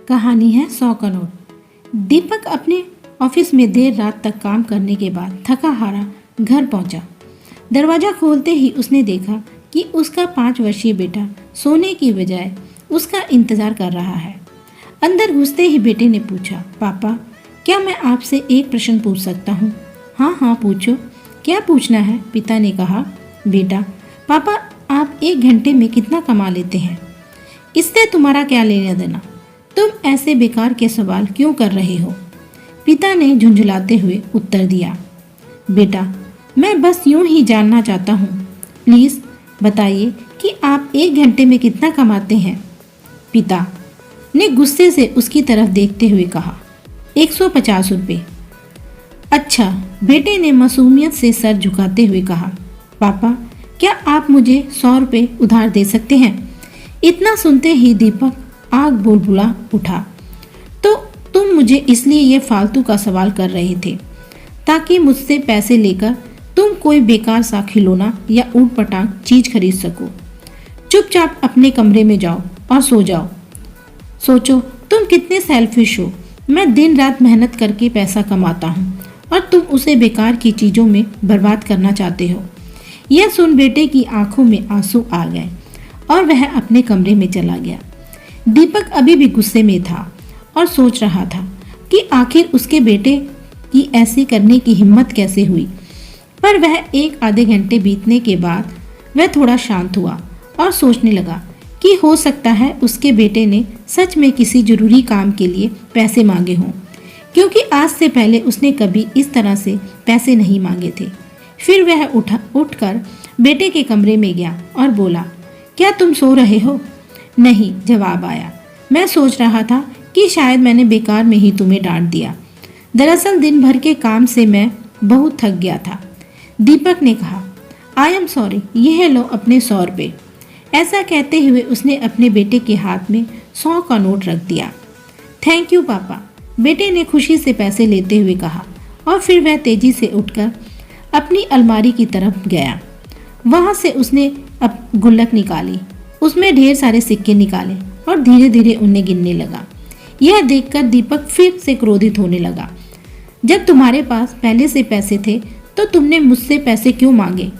कहानी है 100 का नोट। दीपक अपने ऑफिस में देर रात तक काम करने के बाद थका हारा घर पहुंचा। दरवाजा खोलते ही उसने देखा कि उसका 5 वर्षीय बेटा सोने की बजाय उसका इंतजार कर रहा है। अंदर घुसते ही बेटे ने पूछा, पापा क्या मैं आपसे एक प्रश्न पूछ सकता हूँ? हाँ पूछो। क्या पूछना है? पिता ने कहा। बेटा, पापा आप 1 घंटे में कितना कमा लेते हैं? इससे तुम्हारा क्या लेना देना? तुम ऐसे बेकार के सवाल क्यों कर रहे हो? पिता ने झुंझलाते हुए उत्तर दिया, बेटा मैं बस यूं ही जानना चाहता हूँ। प्लीज़ बताइए कि आप 1 घंटे में कितना कमाते हैं? पिता ने गुस्से से उसकी तरफ देखते हुए कहा, 150 रुपये। अच्छा, बेटे ने मासूमियत से सर झुकाते हुए कहा, पापा क्या आप मुझे 100 रुपये उधार दे सकते हैं? इतना सुनते ही दीपक आग बुलबुला उठा। तो तुम मुझे इसलिए ये फालतू का सवाल कर रहे थे ताकि मुझसे पैसे लेकर तुम कोई बेकार सा खिलौना या ऊट पटांग चीज खरीद सको। चुपचाप अपने कमरे में जाओ और सो जाओ। सोचो तुम कितने सेल्फिश हो। मैं दिन रात मेहनत करके पैसा कमाता हूँ और तुम उसे बेकार की चीज़ों में बर्बाद करना चाहते हो। यह सुन बेटे की आंखों में आंसू आ गए और वह अपने कमरे में चला गया। दीपक अभी भी गुस्से में था और सोच रहा था कि आखिर उसके बेटे की ऐसे करने की हिम्मत कैसे हुई। पर वह 1 आधे घंटे बीतने के बाद वह थोड़ा शांत हुआ और सोचने लगा कि हो सकता है उसके बेटे ने सच में किसी जरूरी काम के लिए पैसे मांगे हों, क्योंकि आज से पहले उसने कभी इस तरह से पैसे नहीं मांगे थे। फिर वह उठकर बेटे के कमरे में गया और बोला, क्या तुम सो रहे हो? नहीं, जवाब आया। मैं सोच रहा था कि शायद मैंने बेकार में ही तुम्हें डांट दिया। दरअसल दिन भर के काम से मैं बहुत थक गया था। दीपक ने कहा, आई एम सॉरी, यह लो अपने 100 रुपये। ऐसा कहते हुए उसने अपने बेटे के हाथ में 100 का नोट रख दिया। थैंक यू पापा, बेटे ने खुशी से पैसे लेते हुए कहा और फिर वह तेजी से उठकर अपनी अलमारी की तरफ गया। वहाँ से उसने गुल्लक निकाली, उसमें ढेर सारे सिक्के निकाले और धीरे धीरे उन्हें गिनने लगा। यह देखकर दीपक फिर से क्रोधित होने लगा। जब तुम्हारे पास पहले से पैसे थे तो तुमने मुझसे पैसे क्यों मांगे?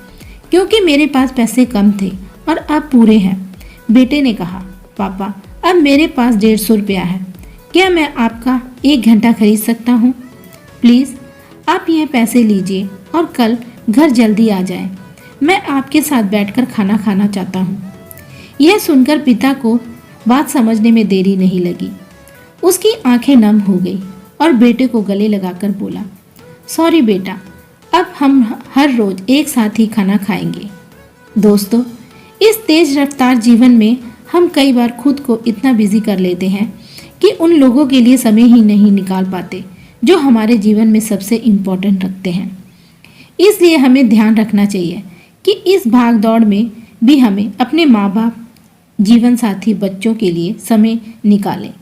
क्योंकि मेरे पास पैसे कम थे और अब पूरे हैं। बेटे ने कहा, पापा अब मेरे पास 150 रुपया है। क्या मैं आपका 1 घंटा खरीद सकता हूँ? प्लीज़ आप यह पैसे लीजिए और कल घर जल्दी आ जाएं। मैं आपके साथ बैठकर खाना खाना चाहता हूँ। यह सुनकर पिता को बात समझने में देरी नहीं लगी। उसकी आंखें नम हो गई और बेटे को गले लगाकर बोला, सॉरी बेटा, अब हम हर रोज एक साथ ही खाना खाएंगे। दोस्तों, इस तेज रफ्तार जीवन में हम कई बार खुद को इतना बिजी कर लेते हैं कि उन लोगों के लिए समय ही नहीं निकाल पाते जो हमारे जीवन में सबसे इम्पोर्टेंट रखते हैं। इसलिए हमें ध्यान रखना चाहिए कि इस भाग दौड़ में भी हमें अपने माँ बाप, जीवन साथी, बच्चों के लिए समय निकालें,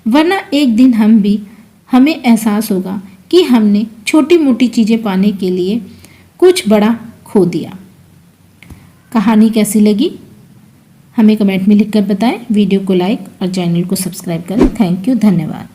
वरना एक दिन हमें एहसास होगा कि हमने छोटी मोटी चीज़ें पाने के लिए कुछ बड़ा खो दिया। कहानी कैसी लगी हमें कमेंट में लिखकर बताएं। वीडियो को लाइक और चैनल को सब्सक्राइब करें। थैंक यू, धन्यवाद।